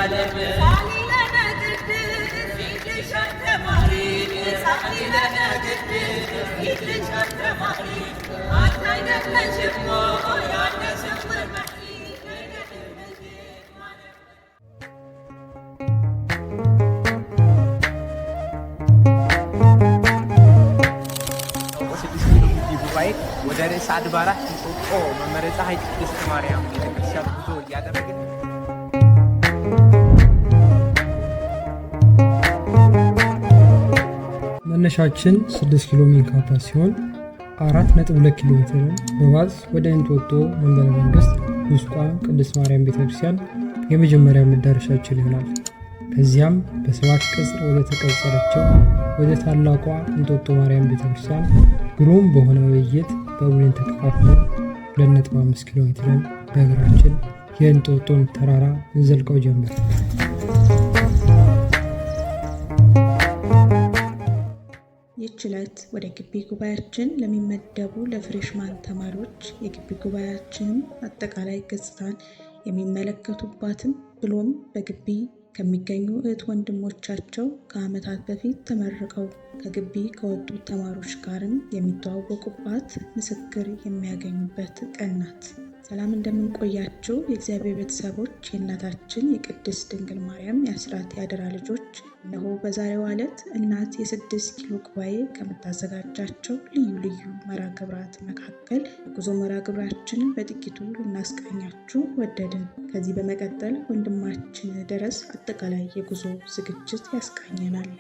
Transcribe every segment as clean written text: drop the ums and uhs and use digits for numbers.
ወደ ርዕሰ አድባራት እንጦጦ መንበረ ፀሐይ ቅድስት ማርያም ቤተክርስቲያን ጉዞ እያደረግን መነሻችን 6 ኪሎ ሜትር ሲሆን 4.2 ኪሎ ሜትር በባስ ወደ እንጦጦ መንበረ መንግስት ቁስቋም ቅድስት ማርያም ቤተክርስቲያን የመጀመሪያው መዳረሻችን ይሆናል። ከዚያም በሰባት ቅጽር ወደ ተቀጸረችው ወደ ታላቋ እንጦጦ ማርያም ቤተክርስቲያን ግሩም በሆነ ውይይት በቡድን ተከፋፍለን 2.5 ኪሎ ሜትርን በእግራችን የእንጦጦን ተራራ እንዘልቀው ጀመር። ይህች ዕለት ወደ ግቢ ጉባኤያችን ለሚመደቡ ለፍሬሽማን ተማሪዎች የግቢ ጉባኤያችንም አጠቃላይ ገጽታን የሚመለከቱባትም ብሎም በግቢ ከሚገኙ እህት ወንድሞቻቸው ከዓመታት በፊት ተመርቀው ከግቢ ከወጡ ተማሪዎች ጋርም የሚተዋወቁባት ምስክር የሚያገኙበት ቀን ናት። ሰላም እንደምንቆያችሁ የእግዚአብሔር ቤተሰቦች፣ የእናታችን የቅድስት ድንግል ማርያም የአስራት ያደራ ልጆች፣ እነሆ በዛሬው ዕለት እናት የ6 ኪሎ ጉባኤ ከምታዘጋጃቸው ልዩ ልዩ መርሃ ግብራት መካከል የጉዞ መርሃ ግብራችንን በጥቂቱ ልናስቃኛችሁ ወደድን። ከዚህ በመቀጠል ወንድማችን ድረስ አጠቃላይ የጉዞ ዝግጅት ያስቃኘናል።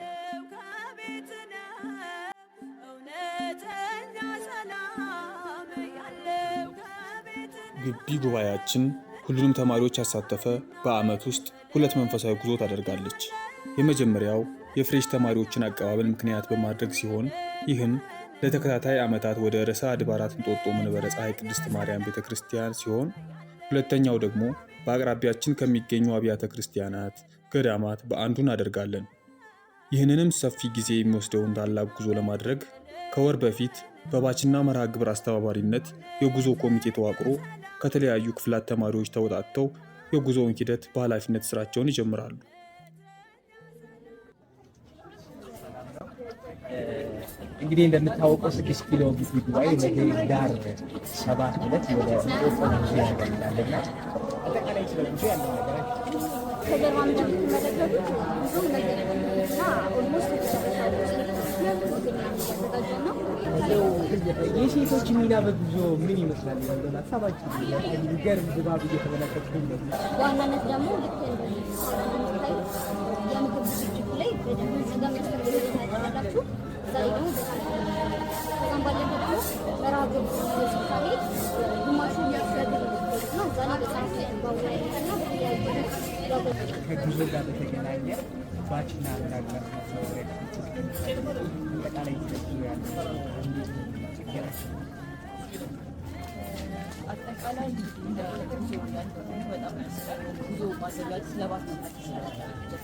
ግቢ ጉባኤያችን ሁሉንም ተማሪዎች ያሳተፈ በዓመት ውስጥ 2 መንፈሳዊ ጉዞ ታደርጋለች። የመጀመሪያው የፍሬሽ ተማሪዎችን አቀባበል ምክንያት በማድረግ ሲሆን ይህም ለተከታታይ ዓመታት ወደ ርዕሰ አድባራት እንጦጦ መንበረ ፀሐይ ቅድስት ማርያም ቤተክርስቲያን ሲሆን፣ ሁለተኛው ደግሞ በአቅራቢያችን ከሚገኙ አብያተ ክርስቲያናት፣ ገዳማት በአንዱ እናደርጋለን። ይህንንም ሰፊ ጊዜ የሚወስደውን ታላቅ ጉዞ ለማድረግ ከወር በፊት በባችና መርሃ ግብር አስተባባሪነት የጉዞ ኮሚቴ ተዋቅሮ ከተለያዩ ክፍላት ተማሪዎች ተወጣጥተው የጉዞውን ሂደት በኃላፊነት ስራቸውን ይጀምራሉ። እንግዲህ እንደምታወቀው 6 ኪሎ ግቢ ጉባኤ ዳር 7 ዕለት ወደ እንጦጦ ጉዞ ያደርጋልና አጠቃላይ ስለ ጉዞ ያለው ነገር ከጀርባ እንደምትመለከቱት ብዙ ነገር እና ኦልሞስት የሴቶች ሚና በጉዞ ምን ይመስላል? ያለውን ሀሳባችን የሚገርም ድባብ እየተመለከቱ ነው። በዋናነት ደግሞ ልክ የምግብ ዝግጅት ላይ በደንብ ዘጋጅ ታደርጋላችሁ። ዛሬ ደግሞ ከዛም ባለፈ ደግሞ መርሃ ግብሩ ስካሄ ግማሹ ያስፈልግ ነው። ዛሬ በጣም ባወራይና ከጉዞ ጋር በተገናኘ ባችና ምናገር አጠቃላይ አጠቃላይ በጣም ጉዞ ማዘጋጀት ስለባት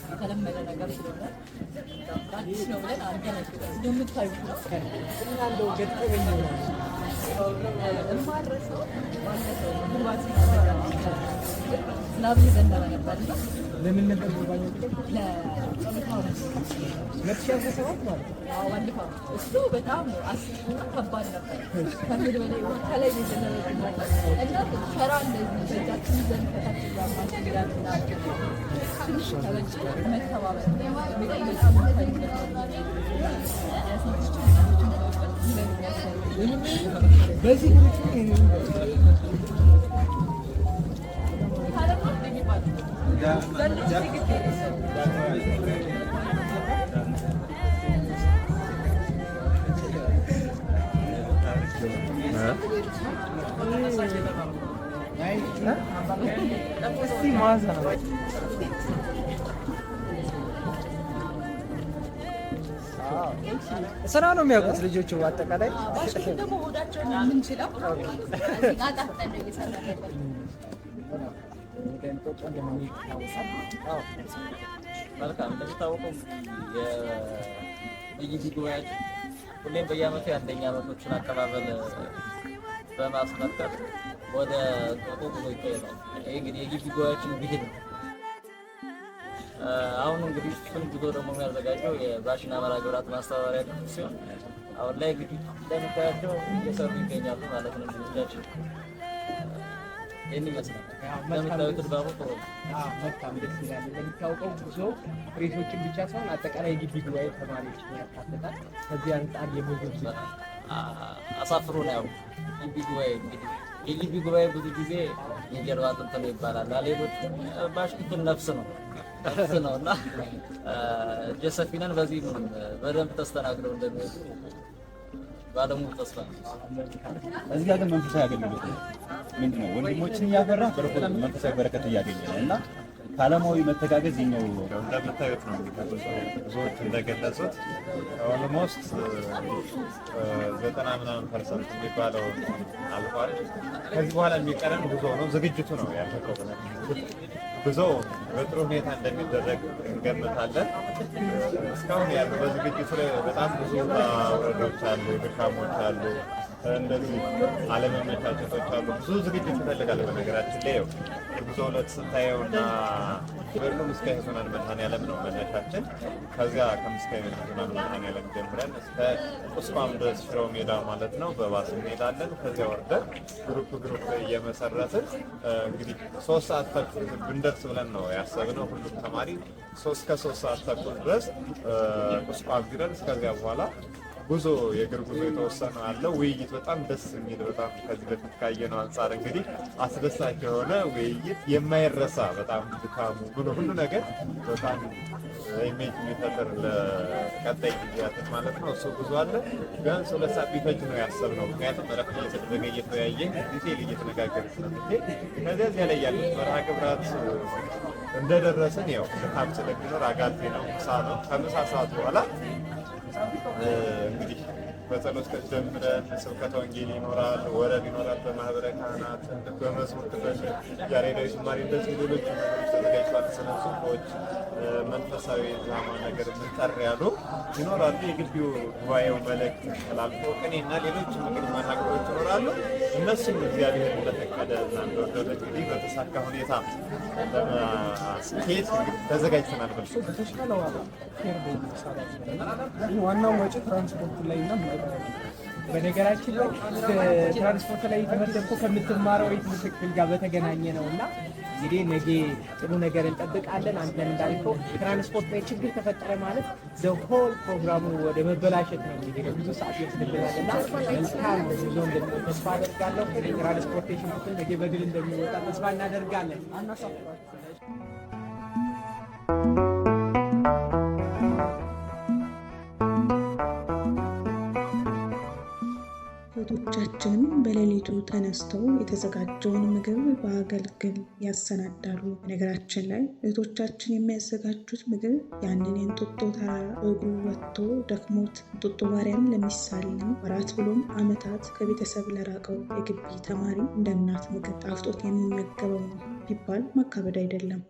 የተለመደ ነገር ስለሆነ አዲስ ነው ብለን እንደምታዩት ነው። እናንተው ገጠመኝ ነው ማረሰው ባለፈው ጉባኤ ዝናብ እየዘነበ ነበርና ለምን ነበር ጉባኤው? ለጸሎታው 2017 ማለት ነው። ባለፈው እሱ በጣም አስፈሪና ከባድ ነበር። ከምድ በላይ ከላይ የዘነበ እና ሸራ እንደዚህ በእጃችን ይዘን ከታች ጋር ማስገዳትና ትንሽ ተበጭ መተባበር በጣም በዚህ ስራ ነው የሚያውቁት ልጆቹ አጠቃላይ ደግሞ ሆዳቸውን የምንችለው አጣፍጠን ነው እየሰራን ነበር። መልካም እንደሚታወቀው የግቢ ጉባኤያችን ሁሌም በየዓመቱ የአንደኛ ዓመቶችን አቀባበል በማስመልከት ወደ እንጦጦ ጉዞ ይካሄዳል። ይህ እንግዲህ የግቢ ጉባኤያችን ብሂል ነው። አሁን እንግዲህ እሱን ጉዞ ደግሞ የሚያዘጋጀው የባሽና መርሃ ግብራት ማስተባበሪያ ድርጅት ሲሆን አሁን ላይ እንግዲህ እንደምታያቸው እየሰሩ ይገኛሉ ማለት ነው። ልጆቻችን ይህን ይመስላል። እንደምታዩት ድባቡ ጥሩ ነው። መልካም ደስ ይላል። እንደሚታወቀው ጉዞ ፍሬሾችን ብቻ ሳይሆን አጠቃላይ የግቢ ጉባኤ ተማሪዎችን ያካትታል። ከዚህ አንጻር የሞጆች አሳፍሮ ነው ያው ግቢ ጉባኤ እንግዲህ የግቢ ጉባኤ ብዙ ጊዜ የጀርባ አጥንት ነው ይባላል። ሌሎች ባሽኪቱን ነፍስ ነው እና ጀሰፊነን በዚህ በደንብ ተስተናግደው እንደሚወጡ ባለሙሉ ተስፋ ነው። እዚህ ጋር ግን መንፈሳዊ አገልግሎት ምንድን ነው? ወንድሞችን እያፈራ መንፈሳዊ በረከት እያገኘ ነው እና ከዓለማዊ መተጋገዝ የኛው እንደምታዩት ነው። ብዙዎች እንደገለጹት ኦልሞስት 90% የሚባለው አልፏል። ከዚህ በኋላ የሚቀረን ጉዞ ነው፣ ዝግጅቱ ነው ያለቀው። ጉዞ በጥሩ ሁኔታ እንደሚደረግ እንገምታለን። እስካሁን ያሉ በዝግጅቱ ላይ በጣም ብዙ ውረዶች አሉ፣ ድካሞች አሉ፣ እንደዚህ አለመመቻቸቶች አሉ። ብዙ ዝግጅት ይፈልጋል። በነገራችን ላይ የጉዞ ዕለት ስታየውና ሁሉም ምስካየ ኅዙናን መድኃኔዓለም ነው መነሻችን። ከዚያ ከምስካየ ኅዙናን መድኃኔዓለም ጀምረን እስከ ቁስቋም ድረስ ሽሮ ሜዳ ማለት ነው በባስ እንሄዳለን። ከዚያ ወርደን ግሩፕ እየመሰረትን እንግዲህ 3 ሰዓት ተኩል ብንደርስ ብለን ነው ያሰብነው። ሁሉም ተማሪ 3 ሰዓት ተኩል ድረስ ቁስቋም ቢደርስ ከዚያ በኋላ ጉዞ የእግር ጉዞ የተወሰነ አለው። ውይይት በጣም ደስ የሚል በጣም ከዚህ በፊት ካየነው አንጻር እንግዲህ አስደሳች የሆነ ውይይት የማይረሳ በጣም ድካሙ ሁሉ ነገር በጣም ኢሜጅ የሚፈጥር ለቀጣይ ጊዜያትን ማለት ነው። እሱ ጉዞ አለ። ቢያንስ 2 ሰዓት ቢፈጅ ነው ያሰብነው። ምክንያቱም እረፍት እየተደረገ እየተወያየ ዲቴል እየተነጋገር ስለምትሄድ ከዚያ ላይ ያሉት መርሃ ግብራት እንደደረስን ያው ድካም ስለሚኖር አጋዜ ነው፣ ምሳ ነው። ከምሳ ሰዓት በኋላ እንግዲህ በጸሎት ጀምረን ስብከተ ወንጌል ይኖራል፣ ወረብ ይኖራል፣ በማህበረ ካህናት በመዝሙር ክፍል ያሬዳዊ ዝማሬ እንደዚህ ሌሎች ነገሮች ተዘጋጅቷል። ስነ ጽሁፎች፣ መንፈሳዊ ዛማ ነገር ምንጠር ያሉ ይኖራሉ። የግቢው ጉባኤው መልእክት ተላልፎ ቅኔና ሌሎች እንግዲህ መናገሮች ይኖራሉ። እነሱም እግዚአብሔር እንደፈቀደ እና እንደወደደ እንግዲህ በተሳካ ሁኔታ ለማስኬድ ተዘጋጅተናል። በልሶ በተሻለ ዋጋ ዋናው ወጪ ትራንስፖርት ላይ እና በነገራችን ላይ ትራንስፖርት ላይ የተመደብኩ ከምትማረው የትምህርት ክፍል ጋር በተገናኘ ነው እና እንግዲህ ነገ ጥሩ ነገር እንጠብቃለን። አንተን እንዳልከው ትራንስፖርት ላይ ችግር ተፈጠረ ማለት ዘሆል ፕሮግራሙ ወደ መበላሸት ነው። እንግዲህ ብዙ ሰዓት ይወስድብናል እና መልካም ጉዞ እንደሚሆን ተስፋ አደርጋለሁ። ትራንስፖርቴሽን ክፍል ነገ በድል እንደሚወጣ ተስፋ እናደርጋለን። እህቶቻችንም በሌሊቱ ተነስተው የተዘጋጀውን ምግብ በአገልግል ያሰናዳሉ። በነገራችን ላይ እህቶቻችን የሚያዘጋጁት ምግብ ያንን የእንጦጦ ተራራ እግሩ ወጥቶ ደክሞት እንጦጦ ማርያም ለሚሳለም ወራት ብሎም ዓመታት ከቤተሰብ ለራቀው የግቢ ተማሪ እንደ እናት ምግብ ጣፍጦት የሚመገበው ነው ቢባል ማካበድ አይደለም።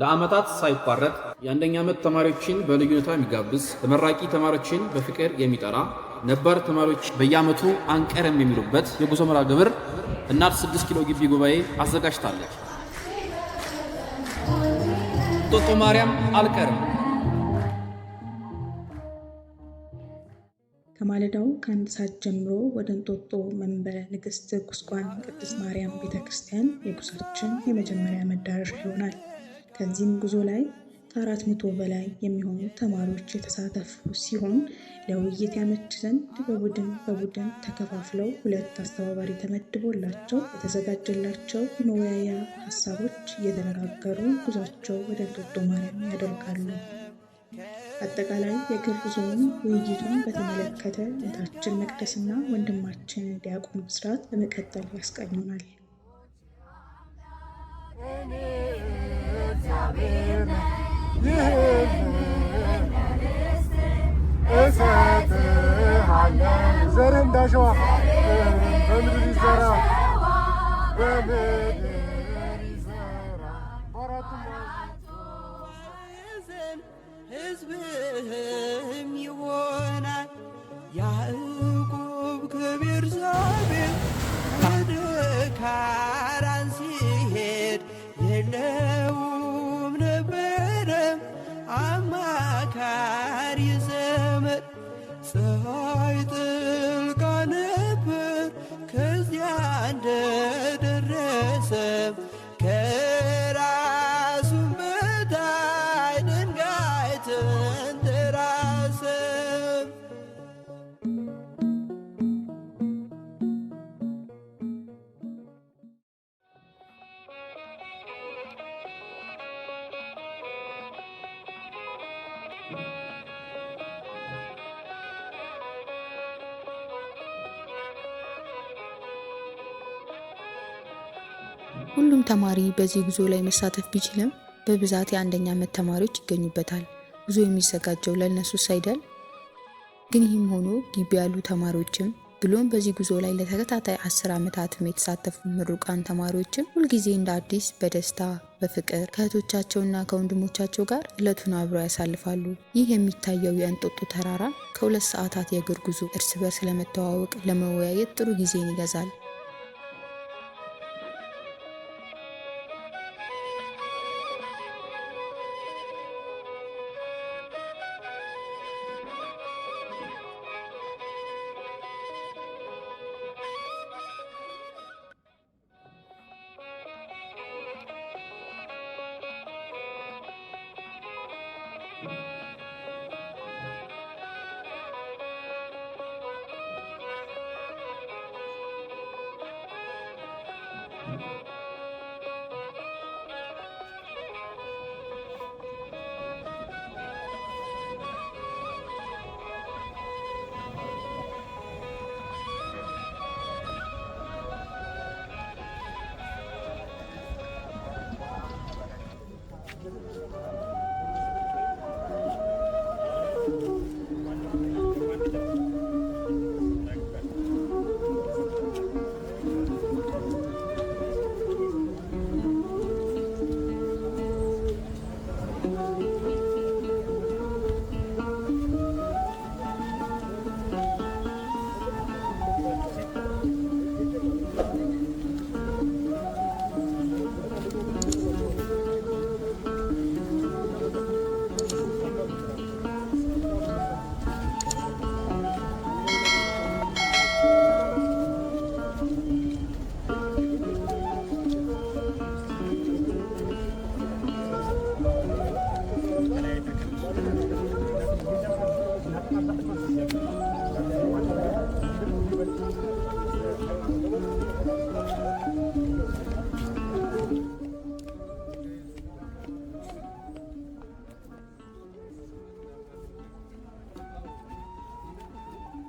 ለዓመታት ሳይቋረጥ የአንደኛ ዓመት ተማሪዎችን በልዩ ሁኔታ የሚጋብዝ ተመራቂ ተማሪዎችን በፍቅር የሚጠራ ነባር ተማሪዎች በየዓመቱ አንቀርም የሚሉበት የጉዞ መርሃ ግብር እናት 6 ኪሎ ግቢ ጉባኤ አዘጋጅታለች። እንጦጦ ማርያም አልቀርም። ከማለዳው ከ1 ሰዓት ጀምሮ ወደ እንጦጦ መንበረ ንግሥት ቁስቋም ቅድስት ማርያም ቤተክርስቲያን የጉዟችን የመጀመሪያ መዳረሻ ይሆናል። ከዚህም ጉዞ ላይ ከ400 በላይ የሚሆኑ ተማሪዎች የተሳተፉ ሲሆን ለውይይት ያመች ዘንድ በቡድን ተከፋፍለው 2 አስተባባሪ ተመድቦላቸው የተዘጋጀላቸው የመወያያ ሀሳቦች እየተነጋገሩ ጉዟቸው ወደ እንጦጦ ማርያም ያደርጋሉ። አጠቃላይ የእግር ጉዞውን ውይይቱን በተመለከተ እህታችን መቅደስና ወንድማችን ዲያቆን ብስራት በመቀጠል ያስቃኙናል። ዘር እንዳሸዋ በምድር ይዘራ በምድር ይዘራ ሕዝብህም ይሆናል አማካሪ ዘመድ ፀሐይ ጥልቃ ነበር ከዚያ እንደደረሰ ከራሱም በታይ ድንጋይ ተንተራሰ። ሁሉም ተማሪ በዚህ ጉዞ ላይ መሳተፍ ቢችልም በብዛት የአንደኛ ዓመት ተማሪዎች ይገኙበታል። ጉዞ የሚዘጋጀው ለእነሱስ አይደል? ግን ይህም ሆኖ ግቢ ያሉ ተማሪዎችም ብሎም በዚህ ጉዞ ላይ ለተከታታይ 10 ዓመታትም የተሳተፉ ምሩቃን ተማሪዎችም ሁልጊዜ እንደ አዲስ በደስታ በፍቅር ከእህቶቻቸውና ከወንድሞቻቸው ጋር ዕለቱን አብረው ያሳልፋሉ። ይህ የሚታየው የእንጦጦ ተራራ ከ2 ሰዓታት የእግር ጉዞ እርስ በርስ ለመተዋወቅ ለመወያየት ጥሩ ጊዜን ይገዛል።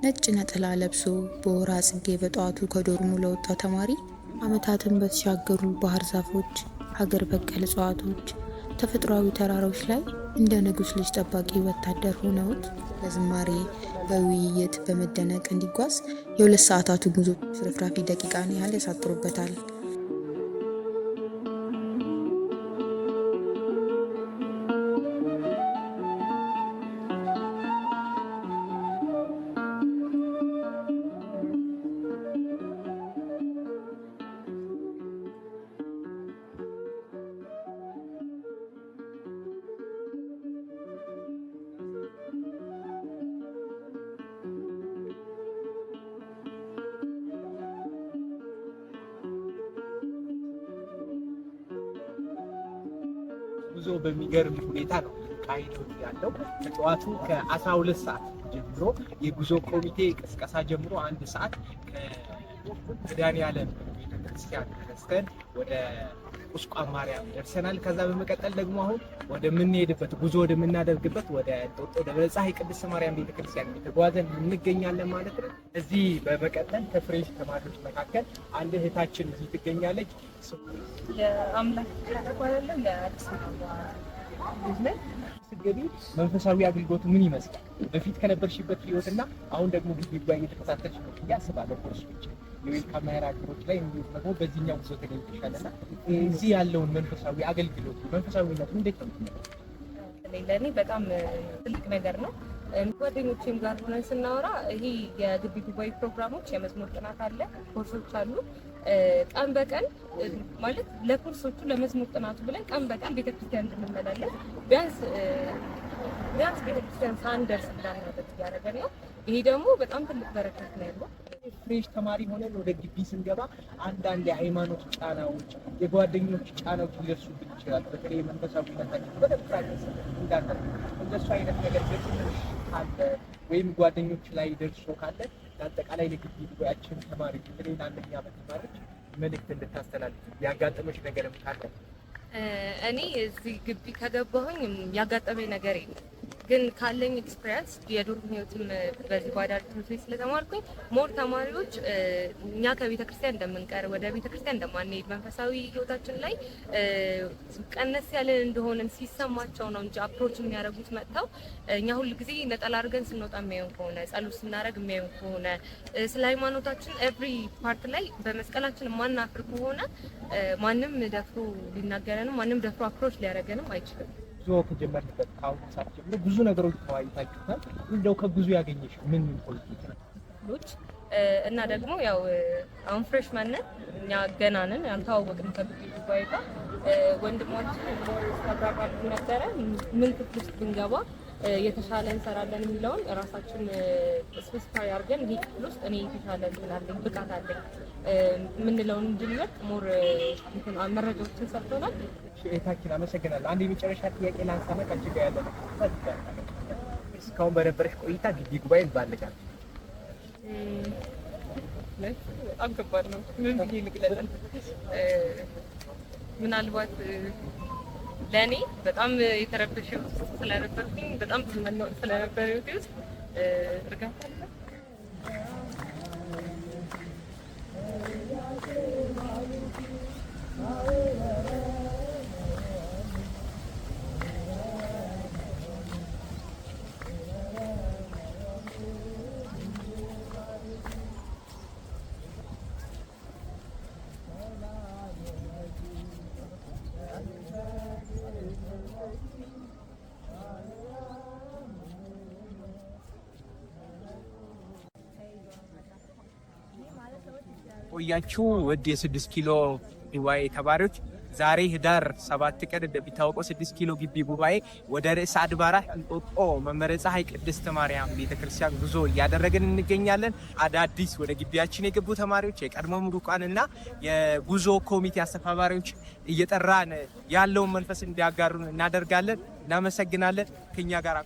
ነጭ ነጠላ ለብሶ በወራ ጽጌ በጠዋቱ ከዶርሙ ለወጣው ተማሪ ዓመታትን በተሻገሩ ባህር ዛፎች፣ ሀገር በቀል እጽዋቶች፣ ተፈጥሯዊ ተራራዎች ላይ እንደ ንጉሥ ልጅ ጠባቂ ወታደር ሆነውት በዝማሬ በውይይት በመደነቅ እንዲጓዝ የ2 ሰዓታቱ ጉዞ ፍርፍራፊ ደቂቃን ያህል ያሳጥሩበታል። ጉዞ በሚገርም ሁኔታ ነው ካይዶ ያለው። ከጠዋቱ ከ12 ሰዓት ጀምሮ የጉዞ ኮሚቴ ቅስቀሳ ጀምሮ 1 ሰዓት ከመድኃኔዓለም ቤተክርስቲያን ተነስተን ወደ ቁስቋም ማርያም ደርሰናል። ከዛ በመቀጠል ደግሞ አሁን ወደምንሄድበት ጉዞ ወደምናደርግበት ወደ እንጦጦ ደብረ ፀሐይ ቅድስት ማርያም ቤተክርስቲያን እየተጓዘን እንገኛለን ማለት ነው። እዚህ በመቀጠል ከፍሬሽ ተማሪዎች መካከል አንድ እህታችን እዚህ ትገኛለች። የአምላክ ተባለለ ለአዲስ አበባ ልጅ ስትገቢ መንፈሳዊ አገልግሎቱ ምን ይመስላል? በፊት ከነበርሽበት ህይወትና አሁን ደግሞ ግቢ ጋር እየተከታተልሽ ነው ያስባለሁ። ኮርሶች የዌልካም መርሃ ግብሮች ላይ እንዲሁም ደግሞ በዚህኛው ጉዞ ተገኝተሻልና እዚህ ያለውን መንፈሳዊ አገልግሎት መንፈሳዊነት እንዴት ነው? ለእኔ በጣም ትልቅ ነገር ነው። ጓደኞቼም ጋር ሆነን ስናወራ ይሄ የግቢ ጉባኤ ፕሮግራሞች የመዝሙር ጥናት አለ፣ ኮርሶች አሉ። ቀን በቀን ማለት ለኮርሶቹ ለመዝሙር ጥናቱ ብለን ቀን በቀን ቤተክርስቲያን እንመላለስ ቢያንስ ቤተክርስቲያን ሳንደርስ እንዳናደርግ እያደረገን ነው። ይሄ ደግሞ በጣም ትልቅ በረከት ነው ያለው። ፍሬሽ ተማሪ ሆነን ወደ ግቢ ስንገባ አንዳንድ የሃይማኖት ጫናዎች፣ የጓደኞች ጫናዎች ሊደርሱብን ይችላል። በተለይ መንፈሳዊነታችን በደፍራገስ እንዳለ እንደሱ አይነት ነገር ገጽ ካለ ወይም ጓደኞች ላይ ደርሶ ካለ ለአጠቃላይ ለግቢ ጉባኤያችን ተማሪዎች በተለይ ለአንደኛ ዓመት ተማሪዎች መልእክት እንድታስተላልፍ ያጋጠመች ነገርም ካለ? እኔ እዚህ ግቢ ከገባሁኝ ያጋጠመኝ ነገር የለም። ግን ካለኝ ኤክስፒሪየንስ የዶርም ህይወትም በዚህ ባዳር ትምህርት ቤት ስለተማርኩኝ ሞር ተማሪዎች እኛ ከቤተክርስቲያን እንደምንቀር ወደ ቤተክርስቲያን እንደማንሄድ መንፈሳዊ ህይወታችን ላይ ቀነስ ያለን እንደሆነን ሲሰማቸው ነው እንጂ አፕሮች የሚያደርጉት መጥተው እኛ ሁል ጊዜ ነጠላ አድርገን ስንወጣ የሚያዩን ከሆነ ጸሎት ስናደርግ የሚያዩን ከሆነ ስለ ሃይማኖታችን ኤቭሪ ፓርት ላይ በመስቀላችን የማናፍር ከሆነ ማንም ደፍሮ ሊናገረንም ማንም ደፍሮ አፕሮች ሊያደርገንም አይችልም። ጉዞ ከጀመርንበት ከአሁኑ ሰዓት ጀምሮ ብዙ ነገሮች ተወያይታችኋል። እንደው ከጉዞ ያገኘሽ ምን ፖለቲካሎች እና ደግሞ ያው አሁን ፍሬሽማን ነን እኛ ገና ነን ያልተዋወቅን ከብዙ ጉባኤ ጋር ወንድማችን ተብራራል ነበረ ምን ክፍል ውስጥ ብንገባ የተሻለ እንሰራለን የሚለውን ራሳችን ስፔሲፋይ አድርገን ይሄ ክፍል ውስጥ እኔ የተሻለ እንላለኝ ብቃት አለኝ የምንለውን እንድንመርጥ ሞር መረጃዎችን ሰጥቶናል። እህታችን አመሰግናለሁ። አንድ የመጨረሻ ጥያቄ ላንሳና ከአንቺ ጋር ያለ እስካሁን በነበረሽ ቆይታ ግቢ ጉባኤ ባለቃል? በጣም ከባድ ነው። ምን ብዬ ልግለጽ? ምናልባት ለእኔ በጣም የተረበሸ ስለነበርኩኝ በጣም ብዙ መናወጥ ስለነበረ ህይወቴ ውስጥ እርጋታ አለ። ቆያችሁ ውድ የ6 ኪሎ ጉባኤ ተማሪዎች፣ ዛሬ ህዳር 7 ቀን እንደሚታወቀው 6 ኪሎ ግቢ ጉባኤ ወደ ርዕሰ አድባራት እንጦጦ መምህረ ፀሐይ ቅድስት ማርያም ቤተክርስቲያን ጉዞ እያደረግን እንገኛለን። አዳዲስ ወደ ግቢያችን የገቡ ተማሪዎች፣ የቀድሞ ምሩቃንና የጉዞ ኮሚቴ አስተባባሪዎች እየጠራን ያለውን መንፈስ እንዲያጋሩን እናደርጋለን። እናመሰግናለን። ከኛ ጋር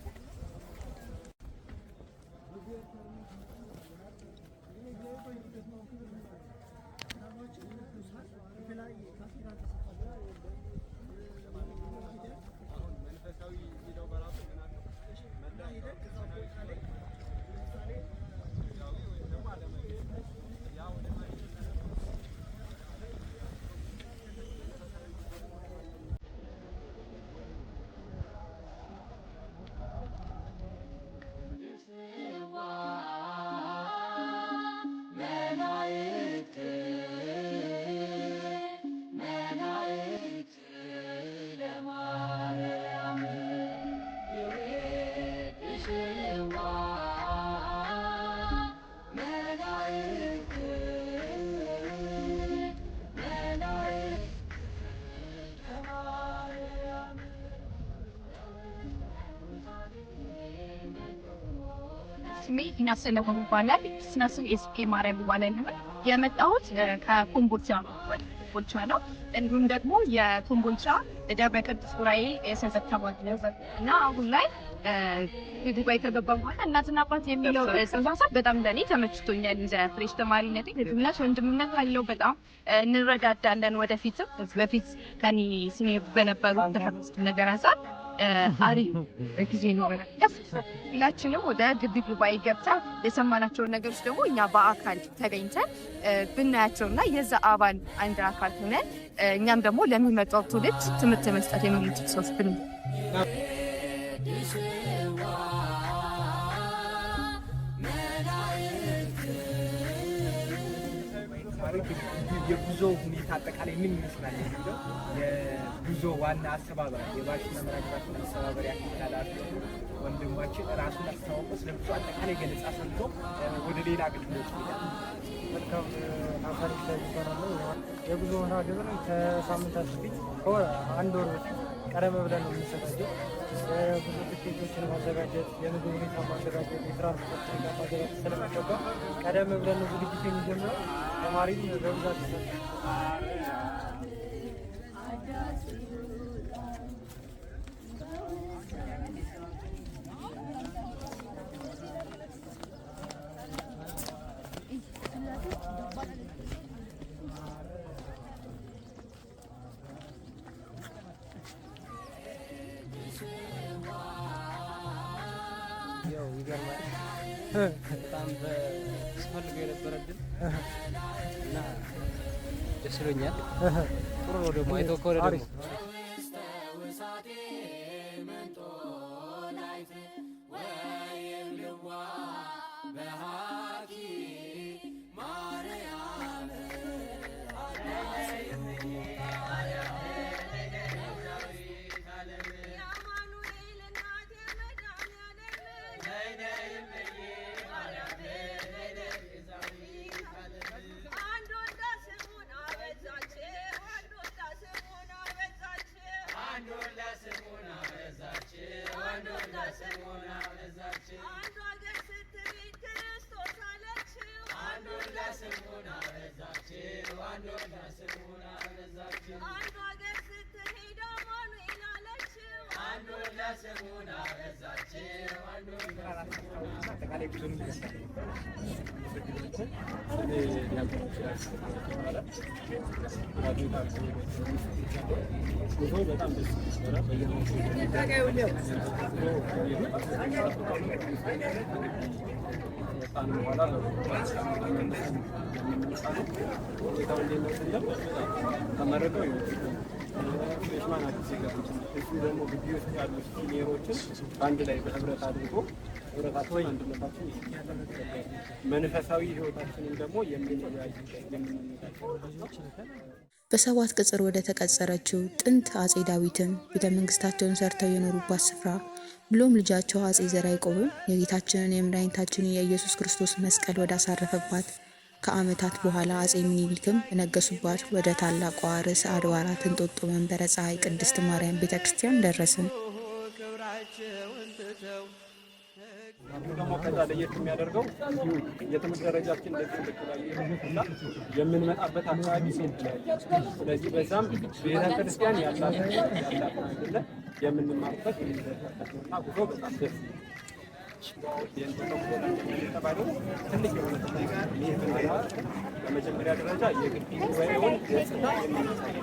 ስሜ እናሰለፈው ይባላል። ስናሱ ኤስፒ ማርያም ይባላል። የመጣሁት ከኮምቦልቻ ነው። እንዲሁም ደግሞ የኮምቦልቻ ደብረ ቅዱስ ዑራኤል የሰንበት ተማሪ እና አሁን ላይ ጉባኤ ከገባ በኋላ እናትና አባት የሚለው ጽንሰ ሀሳብ በጣም ለእኔ ተመችቶኛል። ፍሬሽ ተማሪነቴ ልዩነት ወንድምነት አለው። በጣም እንረዳዳለን። ወደፊትም በፊት ከኔ ስኔ በነበሩ ተፈስ ነገር ሀሳብ አሪፍ ጊዜ ይኖረናል። ሁላችንም ወደ ግቢ ጉባኤ ገብተን የሰማናቸውን ነገሮች ደግሞ እኛ በአካል ተገኝተን ብናያቸውና የዛ አባል አንድ አካል ሆነን እኛም ደግሞ ለሚመጣው ትውልድ ትምህርት መስጠት የምንችል ሰዎች ብን የጉዞ ሁኔታ አጠቃላይ ምን ይመስላል የሚለው የጉዞ ዋና አስተባባሪ የባሽና መራግባችን አስተባባሪ አካላላችሁ ወንድማችን ራሱን አስተዋውቆ ስለብዙ አጠቃላይ ገለጻ ሰምቶ ወደ ሌላ አገልግሎት ይሄዳል። መልካም አፈር ይባላል። የጉዞ መርሃ ግብር ከሳምንታት በፊት አንድ ወር ቀደም ብለን ነው የምንዘጋጀው። የጉዞ ትኬቶችን ማዘጋጀት፣ የምግብ ሁኔታ ማዘጋጀት፣ የትራንስፖርት ሁኔታ ማዘጋጀት ስለሚገባ ቀደም ብለን ነው ዝግጅት የሚጀምረው። ተማሪም በብዛት ይሰጣል። ያው ይገርማል። በጣም በስፈልገው የነበረ ድል እና ደስ ብሎኛል። ጥሩ ነው ደግሞ አይተው ከሆነ ደግሞ በጣም ደስ ደግሞ ግቢ ውስጥ ያሉ ሲኒየሮችን አንድ ላይ በህብረት አድርጎ ህብረታችን አንድነታችን መንፈሳዊ ህይወታችንን ደግሞ በሰባት ቅጽር ወደ ተቀጸረችው ጥንት አጼ ዳዊትም ቤተ መንግስታቸውን ሰርተው የኖሩባት ስፍራ ብሎም ልጃቸው አጼ ዘርዓ ያዕቆብም የጌታችንን የመድኃኒታችንን የኢየሱስ ክርስቶስ መስቀል ወደ አሳረፈባት ከዓመታት በኋላ አጼ ምኒልክም የነገሱባት ወደ ታላቋ ርዕሰ አድባራት እንጦጦ መንበረ ፀሐይ ቅድስት ማርያም ቤተክርስቲያን ደረስን። ደግሞ ከዛ ለየት የሚያደርገው የትምህርት ደረጃችን እና የምንመጣበት አካባቢ ይለያያል። ስለዚህ በዛም ቤተክርስቲያን ያላት የምንማርበት እና ጉዞ በጣም ደስ የተባለው ትልቅ የሆነ በመጀመሪያ ደረጃ የግቢ ጉባኤውን ገጽታ የሚያሳይ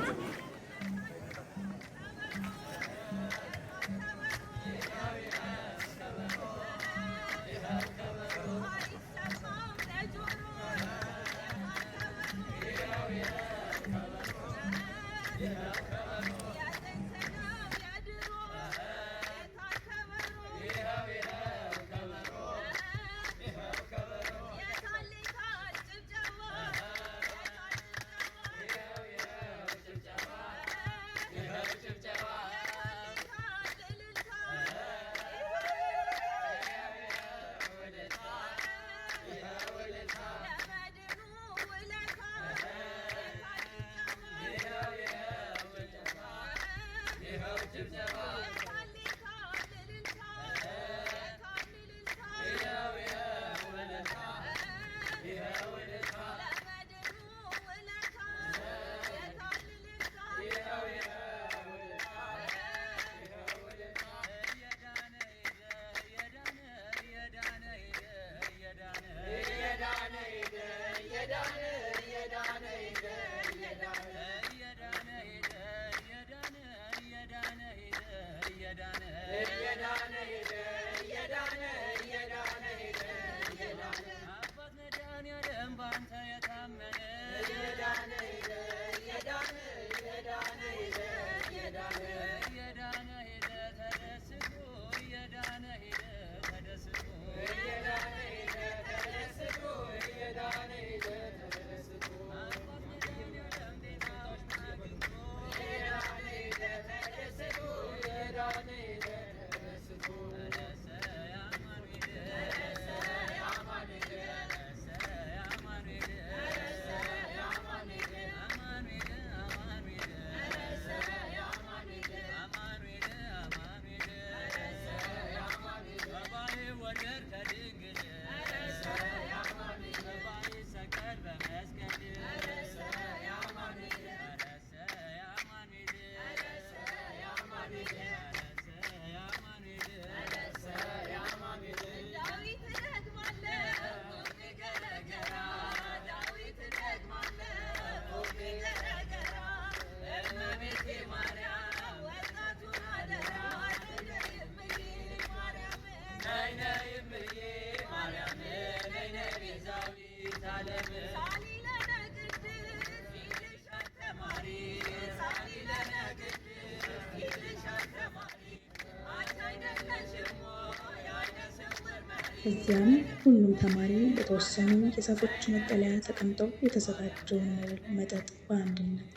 እዚያም ሁሉም ተማሪ በተወሰኑ የዛፎች መጠለያ ተቀምጠው የተዘጋጀውን መጠጥ በአንድነት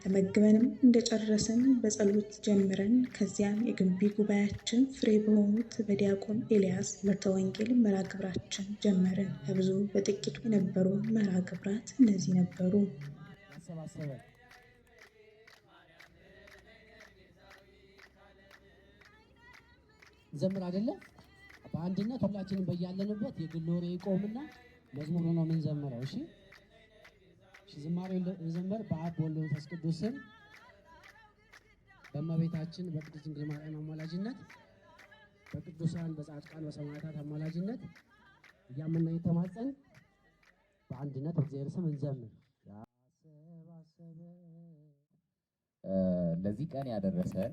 ተመግበንም እንደጨረስን በጸሎት ጀምረን ከዚያም የግቢ ጉባኤያችን ፍሬ በሆኑት በዲያቆን ኤልያስ ትምህርተ ወንጌል መርሐ ግብራችን ጀመርን። ከብዙ በጥቂቱ የነበሩ መርሐ ግብራት እነዚህ ነበሩ። ዘምር አይደለ? በአንድነት ሁላችንም በያለንበት የግል ወሬ ይቆምና መዝሙሩ ነው የምንዘምረው። እሺ ዝማሬው ዘመር በአብ በወልድ በመንፈስ ቅዱስ ስም በእመቤታችን በቅድስት ድንግል ማርያም አማላጅነት በቅዱሳን በጻድቃን በሰማዕታት አማላጅነት እያመነ የተማጸን በአንድነት በእግዚአብሔር ስም እንዘምር። ለዚህ ቀን ያደረሰን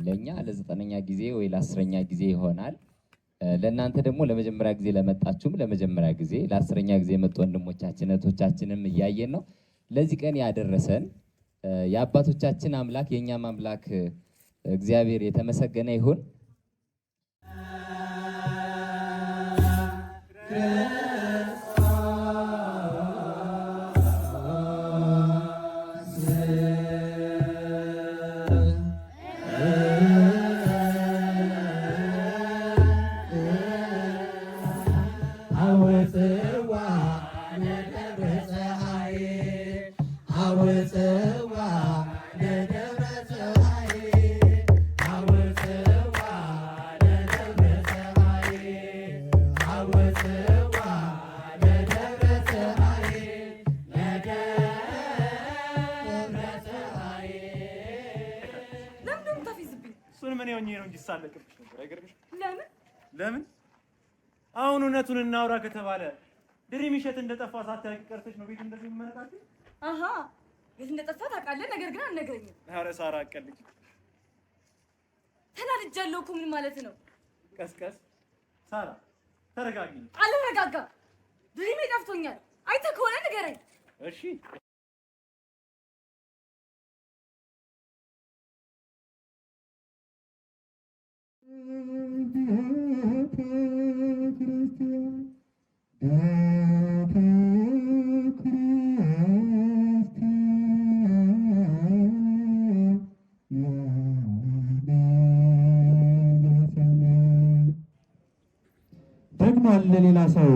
ለኛ ለ9ኛ ጊዜ ወይ ለ10ኛ ጊዜ ይሆናል። ለእናንተ ደግሞ ለመጀመሪያ ጊዜ ለመጣችሁም ለመጀመሪያ ጊዜ ለ10ኛ ጊዜ የመጡ ወንድሞቻችን እህቶቻችንም እያየን ነው። ለዚህ ቀን ያደረሰን የአባቶቻችን አምላክ የኛም አምላክ እግዚአብሔር የተመሰገነ ይሁን። አሁን እውነቱን እናውራ ከተባለ ድሪም ይሸት እንደጠፋ ሳታውቂ ቀርተሽ ነው ቤት እንደዚህ መመረቃት? አሃ የት እንደጠፋ ታውቃለህ፣ ነገር ግን አልነግረኝም። ኧረ ሳራ አቀልኝ። ተናድጃለሁ እኮ ምን ማለት ነው? ቀስቀስ ሳራ ተረጋጊ። አልረጋጋም። ድሪሜ ጠፍቶኛል። አይተህ ከሆነ ንገረኝ። እሺ ደግሞ አለ ሌላ ሰው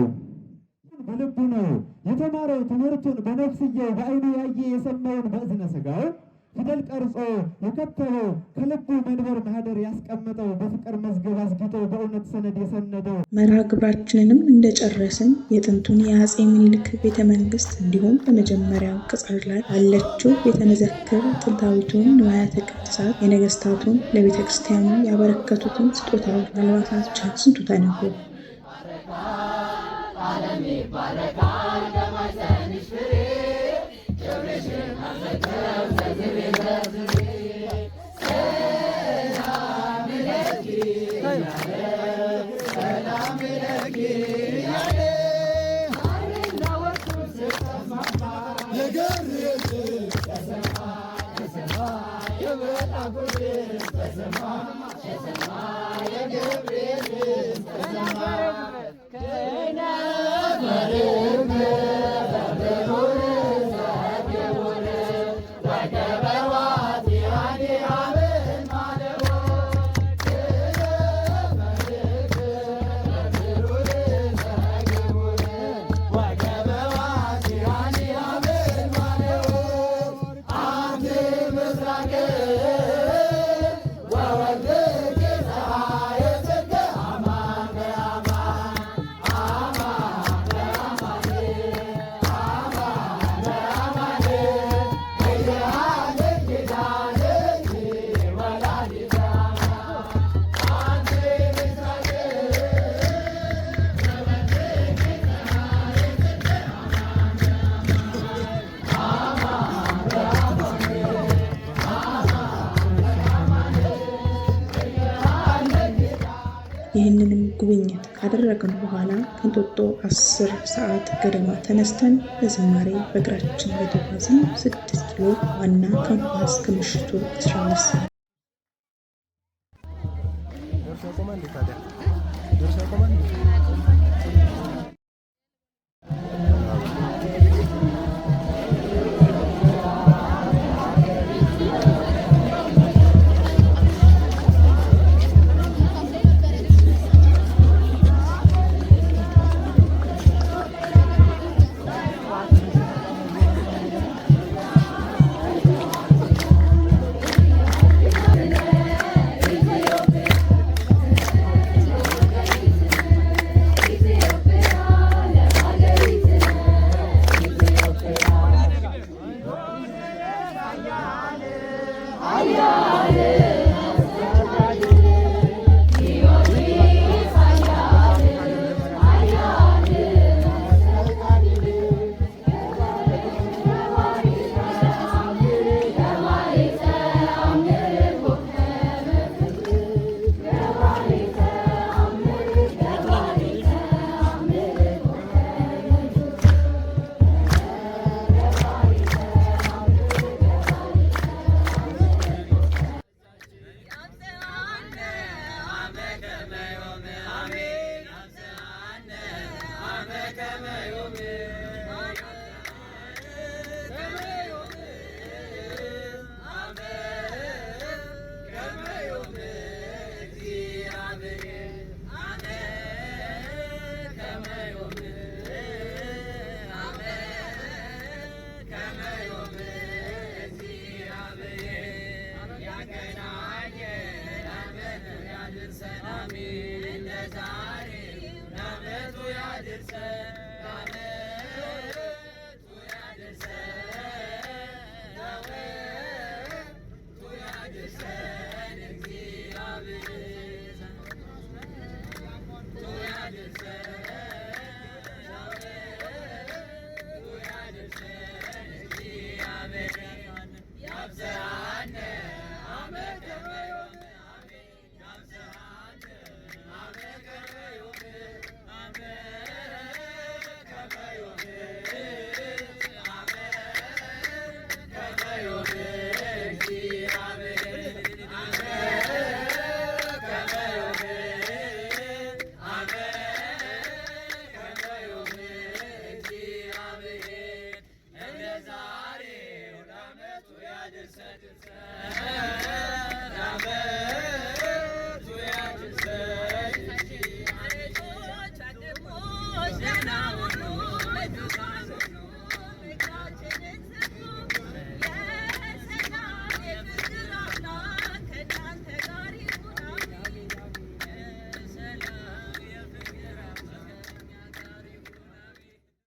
በልቡ ነው የተማረው ትምህርቱን በነፍስየው በዓይኑ ያየ የሰማውን በእዝነ ሥጋው ፊደል ቀርጾ የከተበው ከልቡ መንበር ማህደር ያስቀመጠው በፍቅር መዝገብ አስጊጦ በእውነት ሰነድ የሰነደው። መርሐ ግብራችንንም እንደጨረስን የጥንቱን የአፄ ምኒልክ ቤተ መንግስት እንዲሁም በመጀመሪያው ቅጽር ላይ ያለችው ቤተ መዘክር ጥንታዊቱን ንዋያተ ቅድሳት የነገስታቱን ለቤተ ክርስቲያኑ ያበረከቱትን ስጦታዎች አልባሳት ስንቱ ተነግሮ ዓለም ይባረካል ከማኅፀንሽ ፍሬ ክብርሽን አዘክረው ዘዝቤ ሰላም ለኪ ሰላም ለኪ ያለ አሬና ወርቁ ስተስማማ የገብርኤል ተሰማ የመላኩ ተሰማ የገብርኤል ተሰማ ይህንንም ጉብኝት ካደረግን በኋላ ከእንጦጦ 10 ሰዓት ገደማ ተነስተን በዝማሬ በእግራችን እየተጓዝን 6 ኪሎ ዋና ካምፓስ ከምሽቱ 12 ሰዓት Amin.